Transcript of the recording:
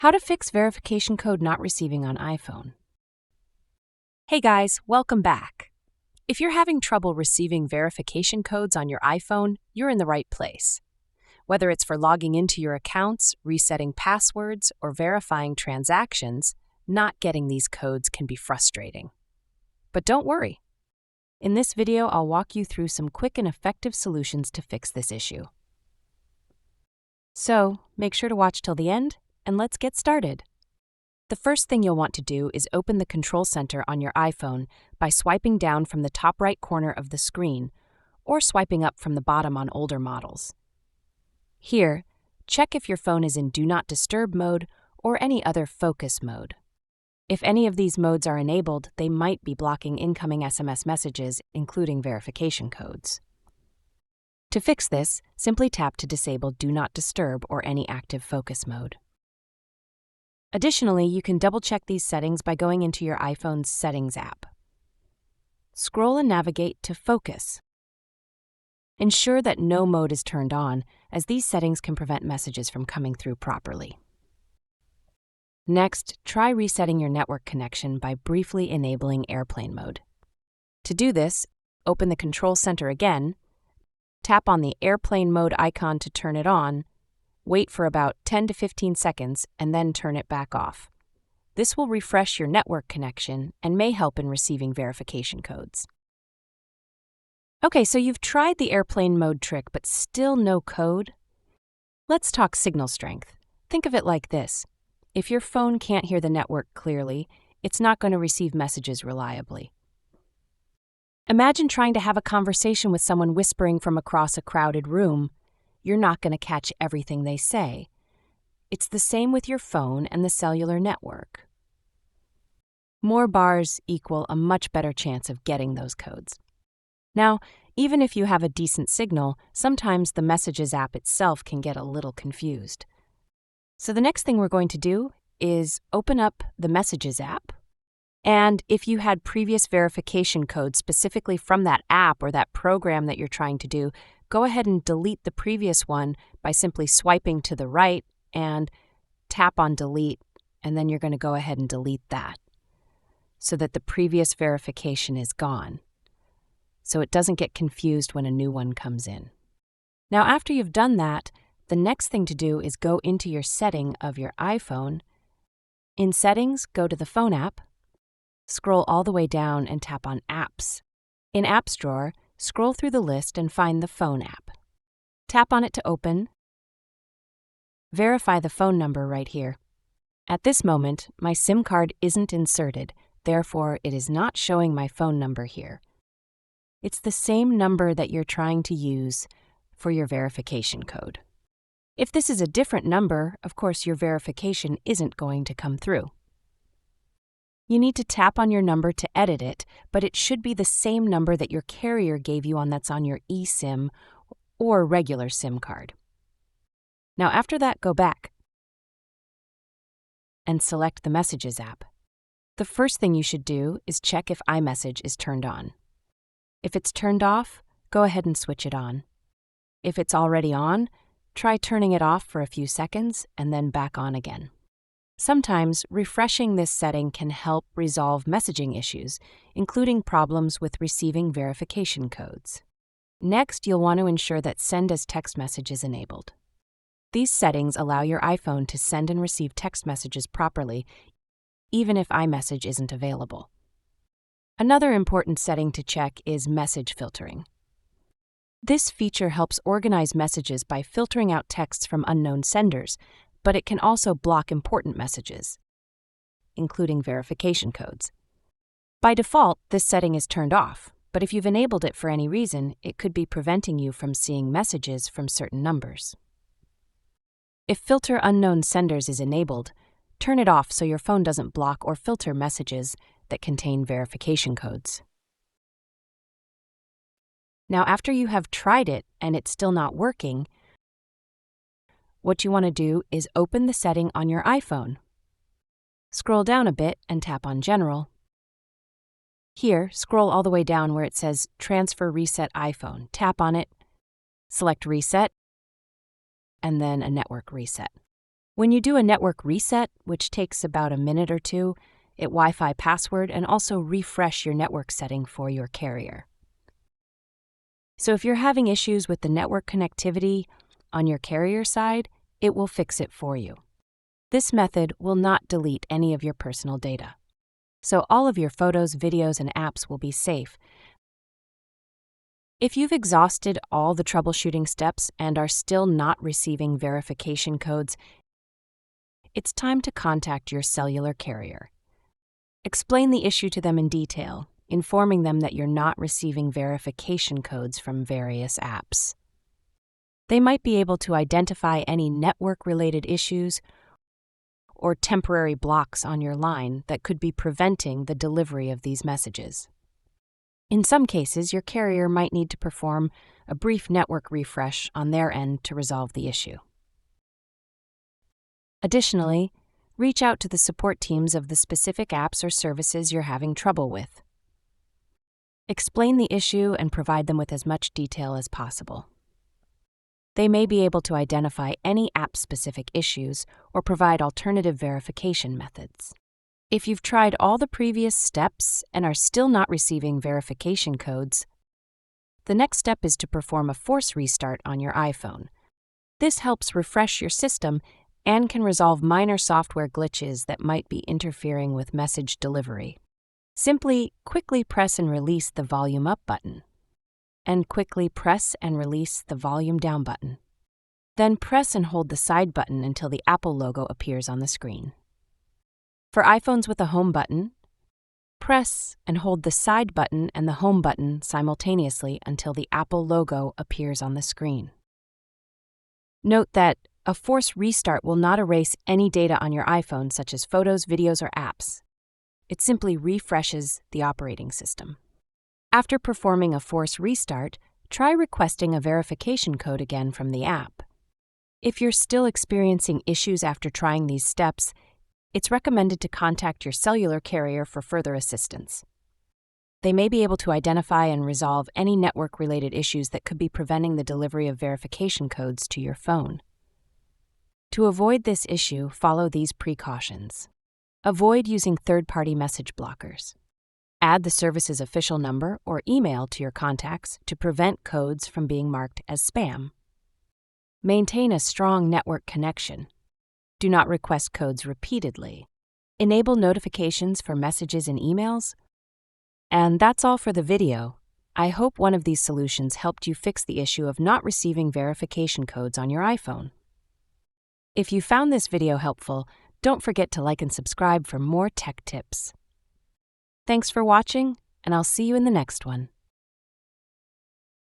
How to fix verification code not receiving on iPhone. Hey guys, welcome back. If you're having trouble receiving verification codes on your iPhone, you're in the right place. Whether it's for logging into your accounts, resetting passwords, or verifying transactions, not getting these codes can be frustrating. But don't worry. In this video, I'll walk you through some quick and effective solutions to fix this issue. So, make sure to watch till the end, and let's get started. The first thing you'll want to do is open the Control Center on your iPhone by swiping down from the top right corner of the screen or swiping up from the bottom on older models. Here, check if your phone is in Do Not Disturb mode or any other focus mode. If any of these modes are enabled, they might be blocking incoming SMS messages, including verification codes. To fix this, simply tap to disable Do Not Disturb or any active focus mode. Additionally, you can double-check these settings by going into your iPhone's Settings app. Scroll and navigate to Focus. Ensure that no mode is turned on, as these settings can prevent messages from coming through properly. Next, try resetting your network connection by briefly enabling airplane mode. To do this, open the Control Center again, tap on the airplane mode icon to turn it on, wait for about 10 to 15 seconds, and then turn it back off. This will refresh your network connection and may help in receiving verification codes. Okay, so you've tried the airplane mode trick, but still no code? Let's talk signal strength. Think of it like this. If your phone can't hear the network clearly, it's not going to receive messages reliably. Imagine trying to have a conversation with someone whispering from across a crowded room. You're not going to catch everything they say. It's the same with your phone and the cellular network. More bars equal a much better chance of getting those codes. Now, even if you have a decent signal, sometimes the Messages app itself can get a little confused. So the next thing we're going to do is open up the Messages app. And if you had previous verification codes specifically from that app or that program that you're trying to do, go ahead and delete the previous one by simply swiping to the right and tap on delete, and then you're going to go ahead and delete that so that the previous verification is gone, so it doesn't get confused when a new one comes in. Now, after you've done that, the next thing to do is go into your setting of your iPhone. In Settings, go to the Phone app, scroll all the way down and tap on Apps. In Apps drawer, scroll through the list and find the Phone app. Tap on it to open. Verify the phone number right here. At this moment, my SIM card isn't inserted, therefore it is not showing my phone number here. It's the same number that you're trying to use for your verification code. If this is a different number, of course your verification isn't going to come through. You need to tap on your number to edit it, but it should be the same number that your carrier gave you that's on your eSIM or regular SIM card. Now after that, go back and select the Messages app. The first thing you should do is check if iMessage is turned on. If it's turned off, go ahead and switch it on. If it's already on, try turning it off for a few seconds and then back on again. Sometimes, refreshing this setting can help resolve messaging issues, including problems with receiving verification codes. Next, you'll want to ensure that Send as Text Message is enabled. These settings allow your iPhone to send and receive text messages properly, even if iMessage isn't available. Another important setting to check is message filtering. This feature helps organize messages by filtering out texts from unknown senders, but it can also block important messages, including verification codes. By default, this setting is turned off, but if you've enabled it for any reason, it could be preventing you from seeing messages from certain numbers. If Filter Unknown Senders is enabled, turn it off so your phone doesn't block or filter messages that contain verification codes. Now, after you have tried it and it's still not working, what you want to do is open the setting on your iPhone. Scroll down a bit and tap on General. Here, scroll all the way down where it says Transfer Reset iPhone. Tap on it, select Reset, and then a network reset. When you do a network reset, which takes about a minute or two, hit Wi-Fi password and also refresh your network setting for your carrier. So if you're having issues with the network connectivity on your carrier side, it will fix it for you. This method will not delete any of your personal data. So all of your photos, videos, and apps will be safe. If you've exhausted all the troubleshooting steps and are still not receiving verification codes, it's time to contact your cellular carrier. Explain the issue to them in detail, informing them that you're not receiving verification codes from various apps. They might be able to identify any network-related issues or temporary blocks on your line that could be preventing the delivery of these messages. In some cases, your carrier might need to perform a brief network refresh on their end to resolve the issue. Additionally, reach out to the support teams of the specific apps or services you're having trouble with. Explain the issue and provide them with as much detail as possible. They may be able to identify any app-specific issues or provide alternative verification methods. If you've tried all the previous steps and are still not receiving verification codes, the next step is to perform a force restart on your iPhone. This helps refresh your system and can resolve minor software glitches that might be interfering with message delivery. Simply quickly press and release the volume up button, and quickly press and release the volume down button. Then press and hold the side button until the Apple logo appears on the screen. For iPhones with a home button, press and hold the side button and the home button simultaneously until the Apple logo appears on the screen. Note that a force restart will not erase any data on your iPhone, such as photos, videos, or apps. It simply refreshes the operating system. After performing a force restart, try requesting a verification code again from the app. If you're still experiencing issues after trying these steps, it's recommended to contact your cellular carrier for further assistance. They may be able to identify and resolve any network-related issues that could be preventing the delivery of verification codes to your phone. To avoid this issue, follow these precautions. Avoid using third-party message blockers. Add the service's official number or email to your contacts to prevent codes from being marked as spam. Maintain a strong network connection. Do not request codes repeatedly. Enable notifications for messages and emails. And that's all for the video. I hope one of these solutions helped you fix the issue of not receiving verification codes on your iPhone. If you found this video helpful, don't forget to like and subscribe for more tech tips. Thanks for watching, and I'll see you in the next one.